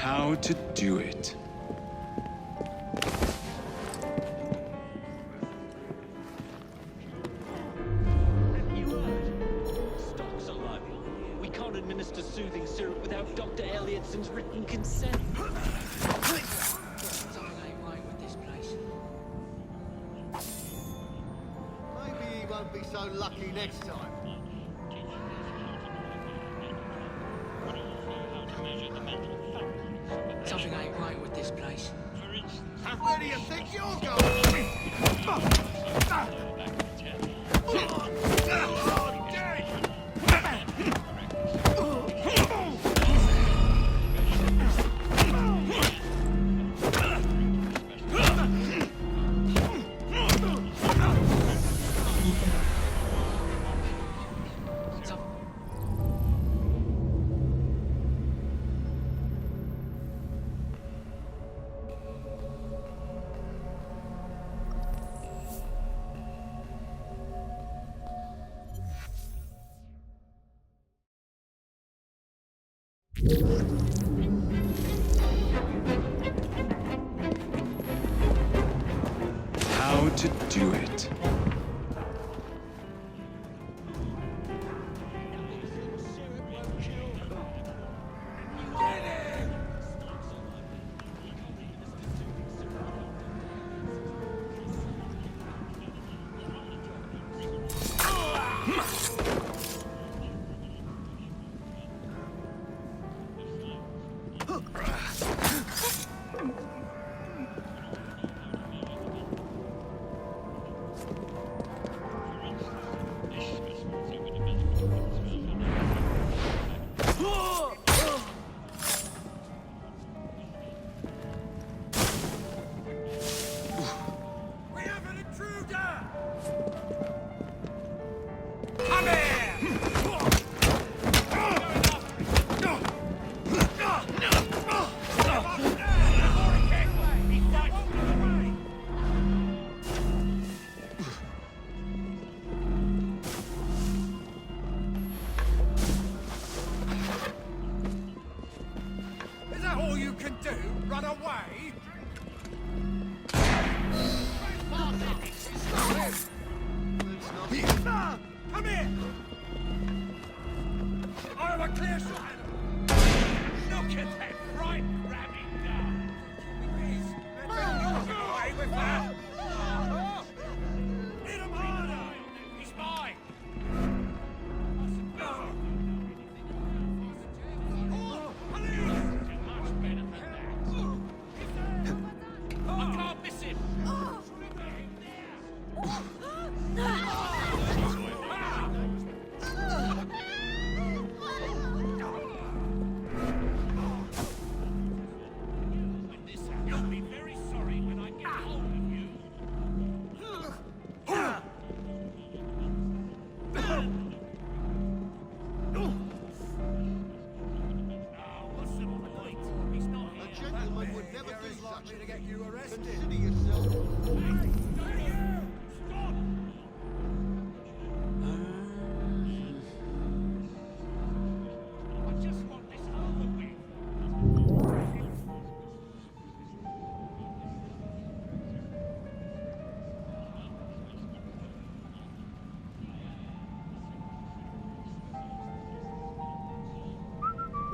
How to do it. Stocks are low. We can't administer soothing syrup without Dr. Elliotson's written consent. Something ain't right with this place. Maybe he won't be so lucky next time. Something ain't right with this place. Where do you think you're going? How to do it.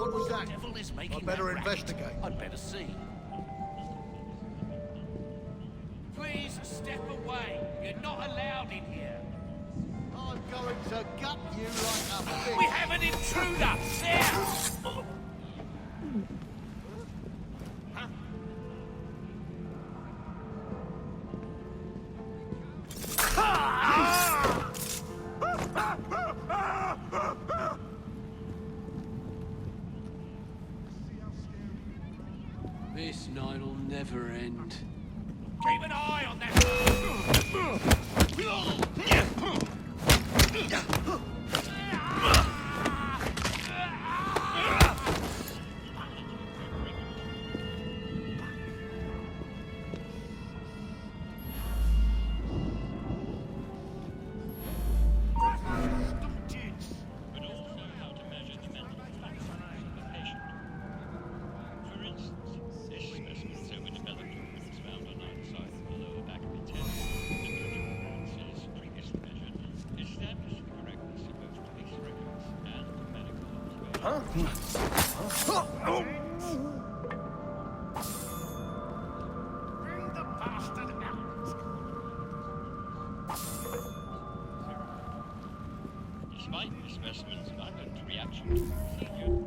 What was that? Devil is making I better that racket. investigate. I'd better see. Please step away. You're not allowed in here. I'm going to gut you like a pig. We have an intruder! There! This night'll never end. Keep an eye on that! but also how to measure the mental capacity of a patient. For instance, Bring the bastard out. Despite the specimen's violent reaction to procedure,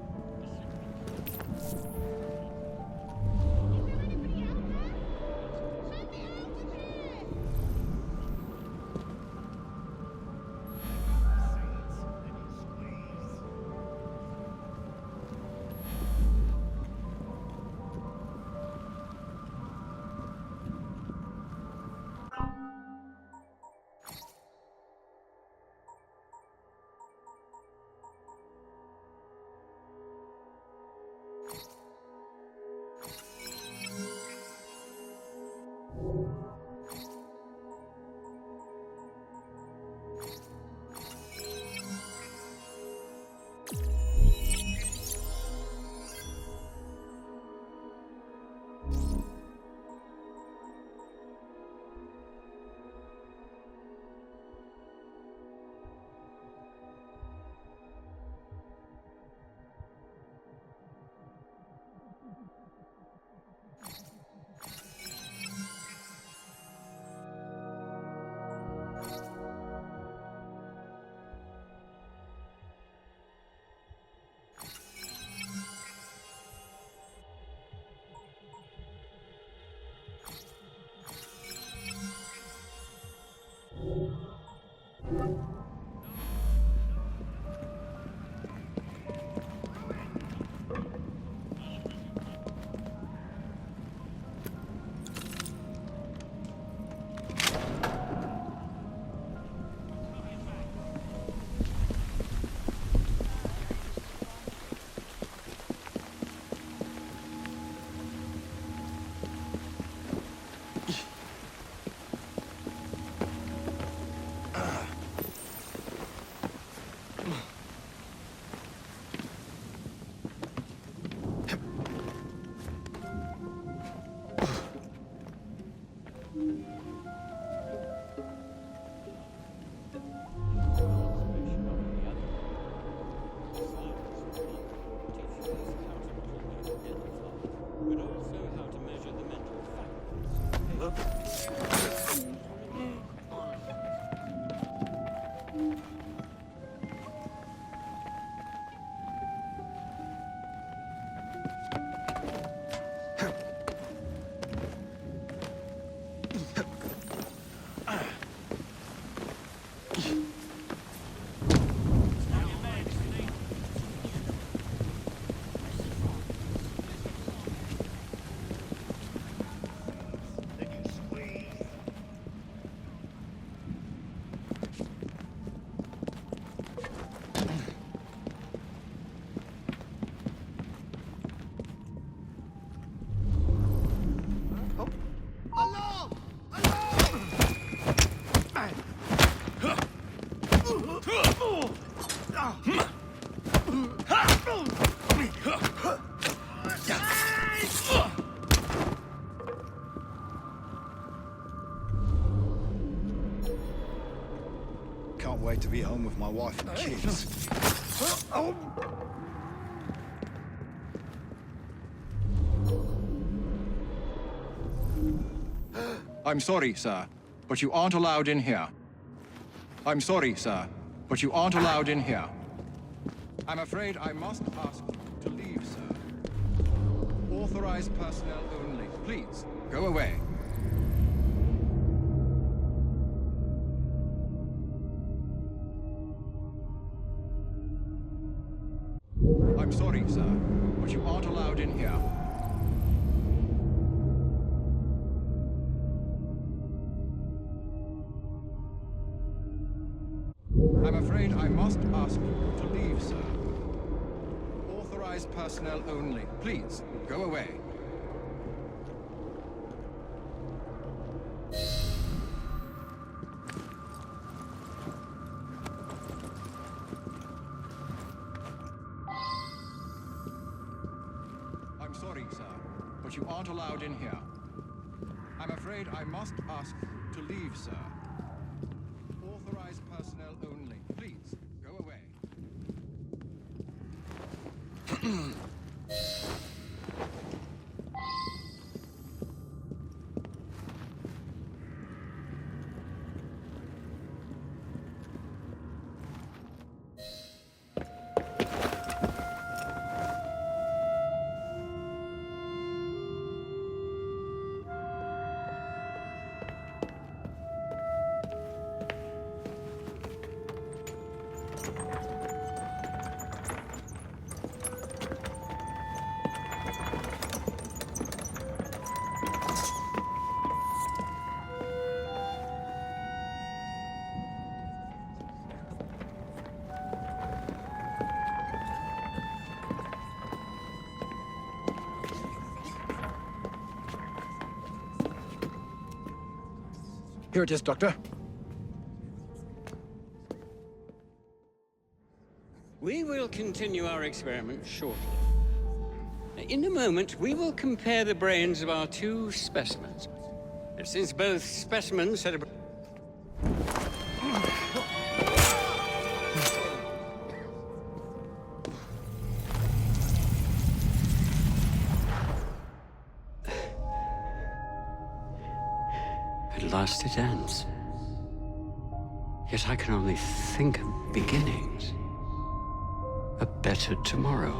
Can't wait to be home with my wife and kids. I'm sorry, sir, but you aren't allowed in here. I'm sorry, sir, but you aren't allowed in here. I'm afraid I must ask you to leave, sir. Authorized personnel only. Please, go away. I'm sorry, sir, but you aren't allowed in here. I'm afraid I must ask you to leave, sir. Authorized personnel only. Please, go away. I'm sorry, sir, but you aren't allowed in here. I'm afraid I must ask you to leave, sir. Authorized personnel only. Please, go away. Here it is, Doctor. We will continue our experiment shortly. In a moment, we will compare the brains of our two specimens. And since both specimens had a... At last it ends. Yet I can only think of beginnings. A better tomorrow,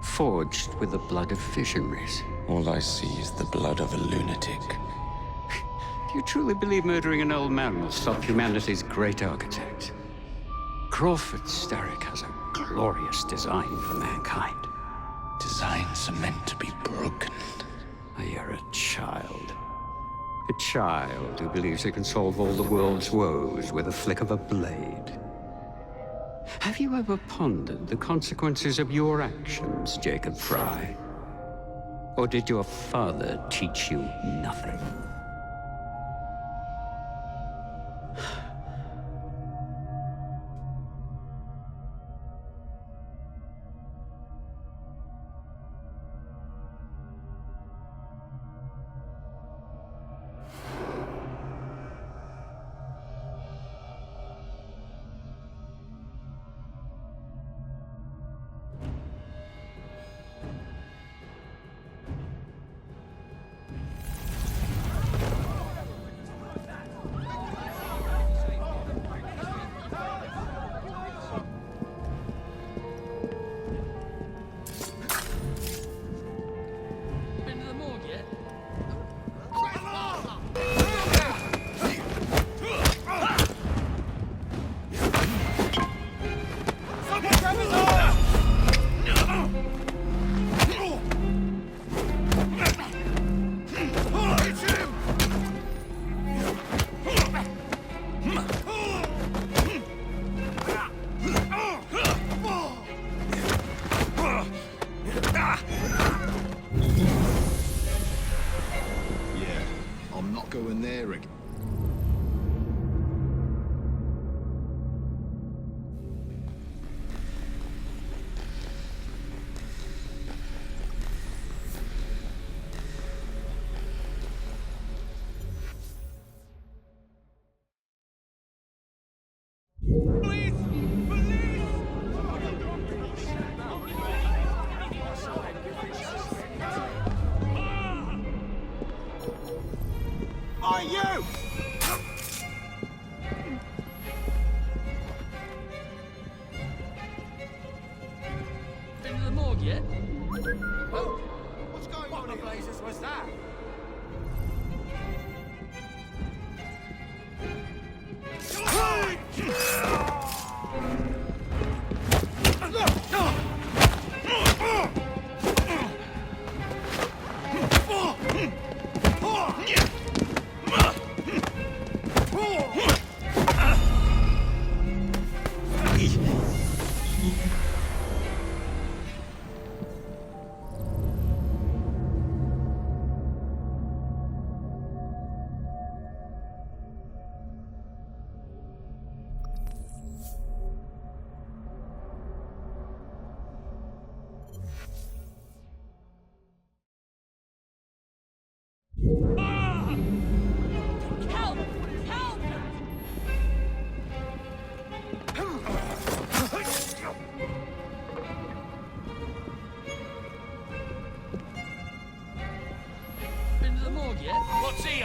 forged with the blood of visionaries. All I see is the blood of a lunatic. Do you truly believe murdering an old man will stop humanity's great architect? Crawford Starrick has a glorious design for mankind. Designs are meant to be broken. You're a child. A child who believes he can solve all the world's woes with a flick of a blade. Have you ever pondered the consequences of your actions, Jacob Frye? Or did your father teach you nothing?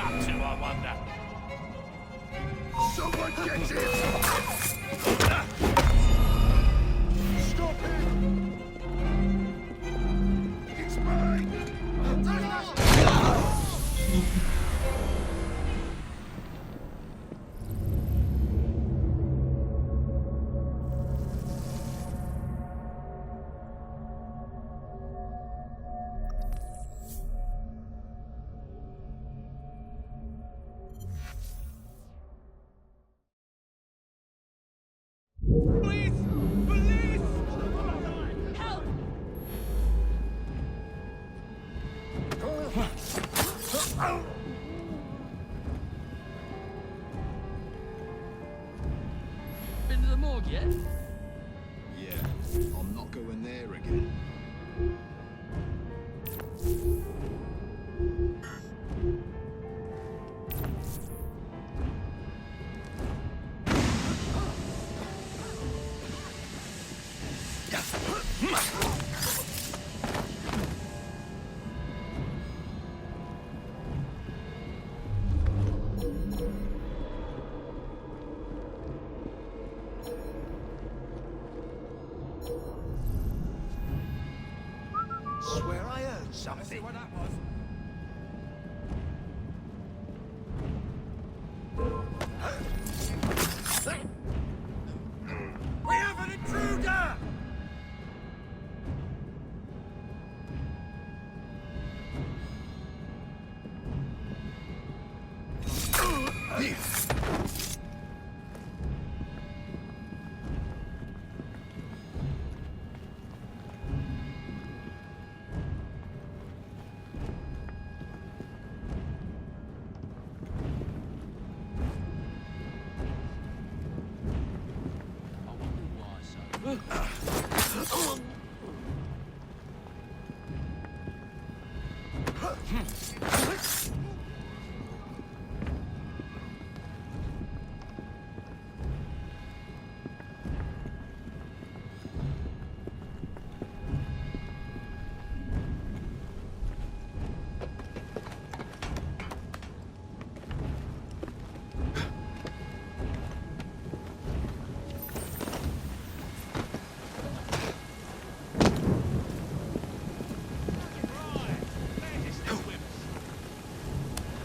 up to, I wonder? Someone get him! Stop him! It's mine! Police! Police! Help! Been to the morgue yet? Yeah, I'm not going there again. Swear I heard something. What that was? We have an intruder!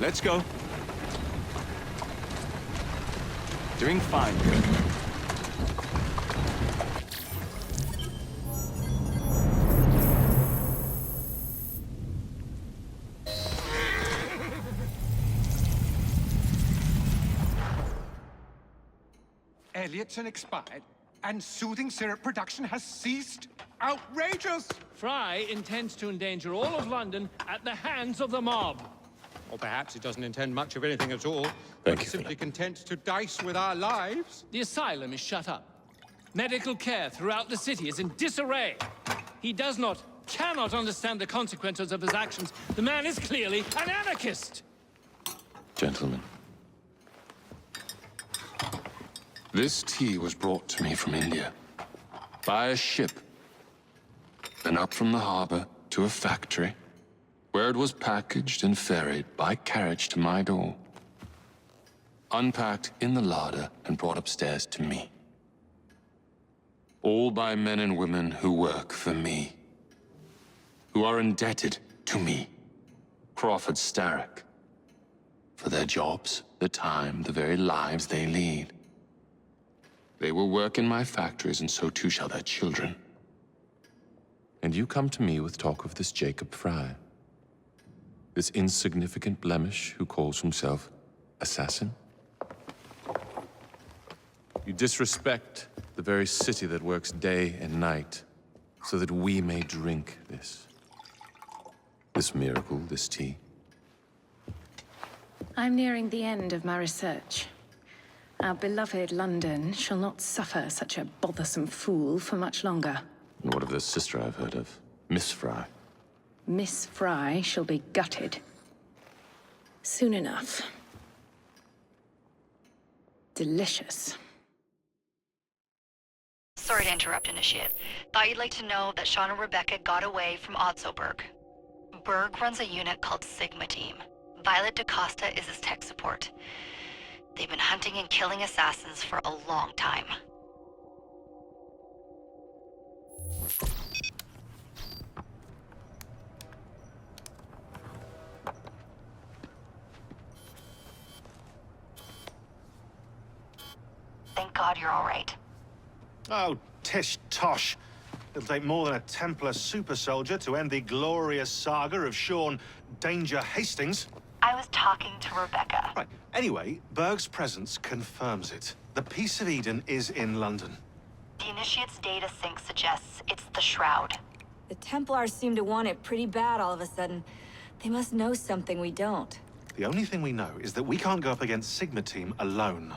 Let's go. Doing fine. Elliotson expired, and soothing syrup production has ceased. Outrageous! Frye intends to endanger all of London at the hands of the mob. Or perhaps it doesn't intend much of anything at all. Thank but you, simply Philip. content to dice with our lives. The asylum is shut up. Medical care throughout the city is in disarray. He cannot understand the consequences of his actions. The man is clearly an anarchist! Gentlemen. This tea was brought to me from India. By a ship. Then up from the harbor to a factory, where it was packaged and ferried by carriage to my door. Unpacked in the larder and brought upstairs to me. All by men and women who work for me. Who are indebted to me, Crawford Starrick, for their jobs, the time, the very lives they lead. They will work in my factories, and so too shall their children. And you come to me with talk of this Jacob Frye. This insignificant blemish who calls himself Assassin? You disrespect the very city that works day and night so that we may drink this miracle, this tea. I'm nearing the end of my research. Our beloved London shall not suffer such a bothersome fool for much longer. And what of the sister I've heard of, Miss Frye? Miss Frye shall be gutted. Soon enough. Delicious. Sorry to interrupt, Initiate. Thought you'd like to know that Sean and Rebecca got away from Otzoberg. Berg runs a unit called Sigma Team. Violet DaCosta is his tech support. They've been hunting and killing assassins for a long time. Thank God you're all right. Oh, tish tosh. It'll take more than a Templar super soldier to end the glorious saga of Sean Danger Hastings. I was talking to Rebecca. Right. Anyway, Berg's presence confirms it. The Peace of Eden is in London. The Initiate's data sync suggests it's the Shroud. The Templars seem to want it pretty bad all of a sudden. They must know something we don't. The only thing we know is that we can't go up against Sigma Team alone.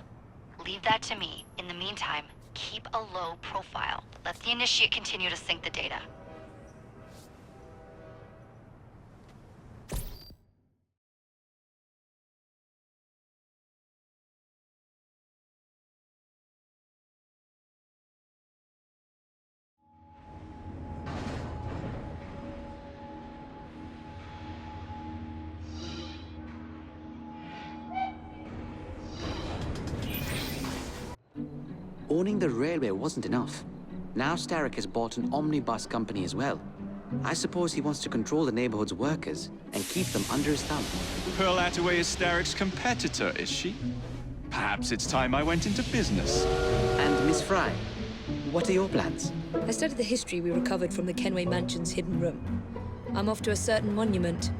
Leave that to me. In the meantime, keep a low profile. Let the Initiate continue to sync the data. Owning the railway wasn't enough. Now Starrick has bought an omnibus company as well. I suppose he wants to control the neighborhood's workers and keep them under his thumb. Pearl Attaway is Starrick's competitor, is she? Perhaps it's time I went into business. And Miss Frye, what are your plans? I studied the history we recovered from the Kenway Mansion's hidden room. I'm off to a certain monument